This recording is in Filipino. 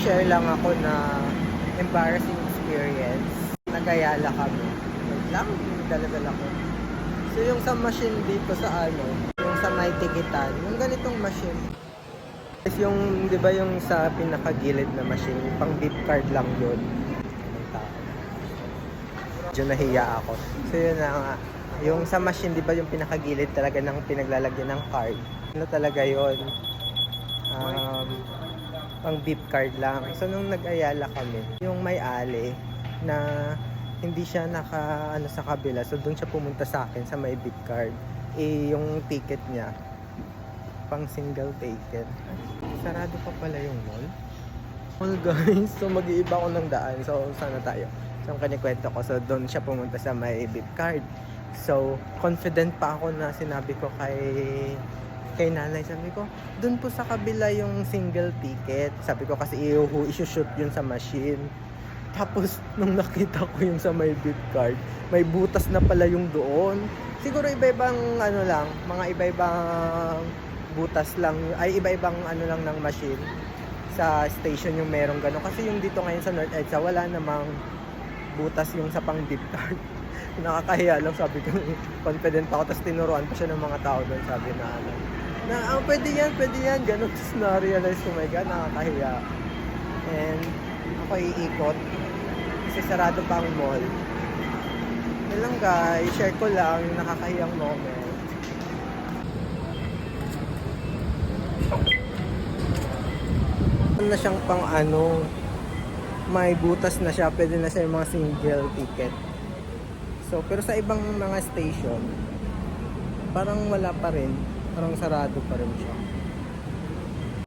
share lang ako na embarrassing experience. Nag-Ayala kami. Wait lang, dala-dala ko. So yung sa machine dito sa yung sa may tikitan, yung ganitong machine. Is yung, di ba yung sa pinakagilid na machine, pang beep card lang yun. Medyo nahiya ako. So yun na nga. Yung sa machine, di ba yung pinakagilid talaga ng pinaglalagyan ng card? Ano talaga yun? Pang beep card lang. So nung nag-Ayala kami, yung may ali na hindi siya sa kabila. So doon siya pumunta sa akin sa may beep card. Yung ticket niya, pang single ticket. Sarado pa pala yung mall. Mall guys, so mag-iiba ko ng daan. So sana tayo. So ang kanikwento ko, so doon siya pumunta sa may beep card. So confident pa ako na sinabi ko kay nanay, sabi ko, doon po sa kabila yung single ticket. Sabi ko kasi i-shoot yun sa machine. Tapos nung nakita ko yung sa may beep card, may butas na pala yung doon. Siguro iba-ibang mga iba-ibang butas lang, ay iba-ibang lang ng machine sa station yung merong gano'n. Kasi yung dito ngayon sa North EDSA, wala namang butas yung sa pang beep card. Nakakahiya lang, sabi ko, confident ako, tapos tinuruan pa siya ng mga tao doon, sabi pwede yan, ganun. Tapos na-realize ko, my God, nakakahiya. And ako iikot kasi sarado pa ang mall. Yan lang guys, share ko lang yung nakakahiyang moment. Na siyang pang may butas na siya, pwede na siya yung mga single ticket. So pero sa ibang mga station parang wala pa rin, parang sarado pa rin siya.